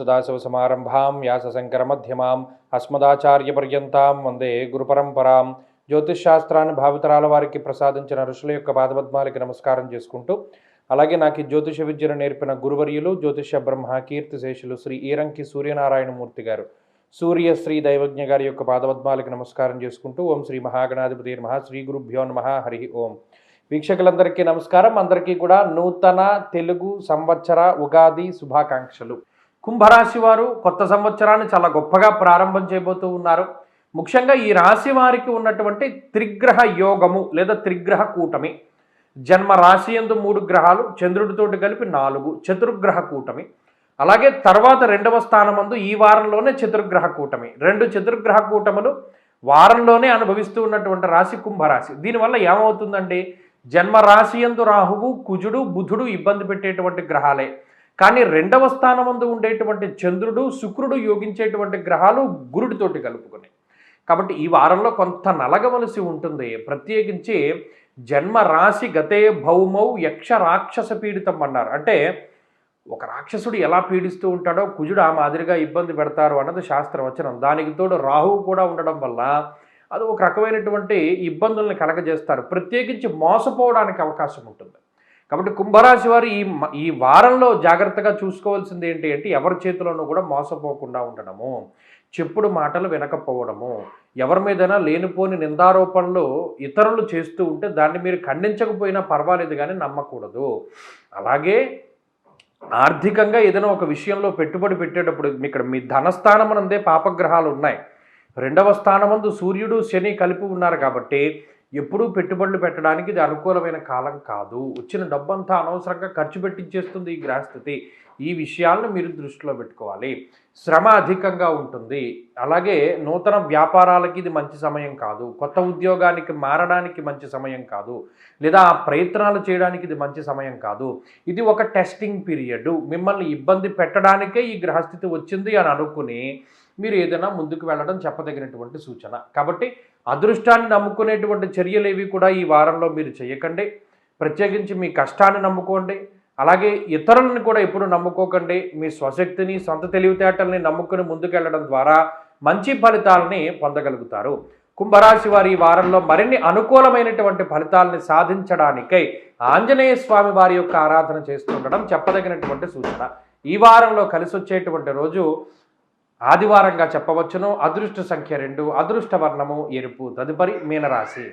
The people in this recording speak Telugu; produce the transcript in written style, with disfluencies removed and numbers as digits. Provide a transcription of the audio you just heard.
సదాశివసమారంభాం వ్యాసశంకరమధ్యమాం అస్మదాచార్యపర్యంతాం వందే గురుపరంపరాం. జ్యోతిష్శాస్త్రాన్ని భావితరాల వారికి ప్రసాదించిన ఋషుల యొక్క పాదపద్మాలకి నమస్కారం చేసుకుంటూ, అలాగే నాకు జ్యోతిష విద్యను నేర్పిన గురువర్యులు జ్యోతిష బ్రహ్మ కీర్తిశేషులు శ్రీ ఈరంకి సూర్యనారాయణమూర్తి గారు, సూర్యశ్రీ దైవజ్ఞ గారి యొక్క పాదపద్మాలకి నమస్కారం చేసుకుంటూ, ఓం శ్రీ మహాగణాధిపతి నమః, శ్రీ గురుభ్యో నమః, హరి ఓం. వీక్షకులందరికీ నమస్కారం. అందరికీ కూడా నూతన తెలుగు సంవత్సర ఉగాది శుభాకాంక్షలు. కుంభరాశి వారు కొత్త సంవత్సరాన్ని చాలా గొప్పగా ప్రారంభం చేయబోతూ ఉన్నారు. ముఖ్యంగా ఈ రాశి వారికి ఉన్నటువంటి త్రిగ్రహ యోగము లేదా త్రిగ్రహ కూటమి, జన్మ రాశి యందు 3 గ్రహాలు, చంద్రుడితోటి కలిపి 4 చతుర్గ్రహ కూటమి. అలాగే తర్వాత 2వ స్థానమందు ఈ వారంలోనే చతుర్గ్రహ కూటమి. 2 చతుర్గ్రహ కూటములు వారంలోనే అనుభవిస్తూ ఉన్నటువంటి రాశి కుంభరాశి. దీనివల్ల ఏమవుతుందండి, జన్మ రాశి యందు రాహువు, కుజుడు, బుధుడు ఇబ్బంది పెట్టేటువంటి గ్రహాలే. కానీ 2వ స్థానమందు ఉండేటువంటి చంద్రుడు, శుక్రుడు యోగించేటువంటి గ్రహాలు గురుడితోటి కలుపుకొని. కాబట్టి ఈ వారంలో కొంత నలగవలసి ఉంటుంది. ప్రత్యేకించి జన్మ రాశి గతే భౌమౌ యక్ష రాక్షస పీడితం అన్నారు. అంటే ఒక రాక్షసుడు ఎలా పీడిస్తూ ఉంటాడో కుజుడు ఆ మాదిరిగా ఇబ్బంది పెడతారు అన్నది శాస్త్రవచనం. దానికి తోడు రాహువు కూడా ఉండడం వల్ల అది ఒక రకమైనటువంటి ఇబ్బందుల్ని కలగజేస్తారు. ప్రత్యేకించి మోసపోవడానికి అవకాశం ఉంటుంది. కాబట్టి కుంభరాశి వారు ఈ వారంలో జాగ్రత్తగా చూసుకోవాల్సింది ఏంటి అంటే, ఎవరి చేతిలోనూ కూడా మోసపోకుండా ఉండడము, చెప్పుడు మాటలు వినకపోవడము, ఎవరి మీదైనా లేనిపోని నిందారోపణలు ఇతరులు చేస్తూ ఉంటే దాన్ని మీరు ఖండించకపోయినా పర్వాలేదు కానీ నమ్మకూడదు. అలాగే ఆర్థికంగా ఏదైనా ఒక విషయంలో పెట్టుబడి పెట్టేటప్పుడు ఇక్కడ మీ ధనస్థానమునందే పాపగ్రహాలు ఉన్నాయి. 2వ స్థానమందు సూర్యుడు, శని కలిపి ఉన్నారు. కాబట్టి ఎప్పుడూ పెట్టుబడులు పెట్టడానికి ఇది అనుకూలమైన కాలం కాదు. వచ్చిన డబ్బంతా అనవసరంగా ఖర్చు పెట్టించేస్తుంది ఈ గ్రహస్థితి. ఈ విషయాలను మీరు దృష్టిలో పెట్టుకోవాలి. శ్రమ అధికంగా ఉంటుంది. అలాగే నూతన వ్యాపారాలకి ఇది మంచి సమయం కాదు. కొత్త ఉద్యోగానికి మారడానికి మంచి సమయం కాదు. లేదా ఆ ప్రయత్నాలు చేయడానికి ఇది మంచి సమయం కాదు. ఇది ఒక టెస్టింగ్ పీరియడ్. మిమ్మల్ని ఇబ్బంది పెట్టడానికే ఈ గ్రహస్థితి వచ్చింది అని అనుకుని మీరు ఏదైనా ముందుకు వెళ్ళడం చెప్పదగినటువంటి సూచన. కాబట్టి అదృష్టాన్ని నమ్ముకునేటువంటి చర్యలేవి కూడా ఈ వారంలో మీరు చేయకండి. ప్రత్యేకించి మీ కష్టాన్ని నమ్ముకోండి. అలాగే ఇతరులను కూడా ఎప్పుడు నమ్ముకోకండి. మీ స్వశక్తిని, సొంత తెలివితేటల్ని నమ్ముకుని ముందుకెళ్ళడం ద్వారా మంచి ఫలితాలని పొందగలుగుతారు. కుంభరాశి వారి ఈ వారంలో మరిన్ని అనుకూలమైనటువంటి ఫలితాలని సాధించడానికై ఆంజనేయ స్వామి వారి యొక్క ఆరాధన చేస్తుండడం చెప్పదగినటువంటి సూచన. ఈ వారంలో కలిసి వచ్చేటువంటి రోజు ఆదివారంగా చెప్పవచ్చును. అదృష్ట సంఖ్య 2, అదృష్ట వర్ణము ఎరుపు. తదుపరి మీనరాశి.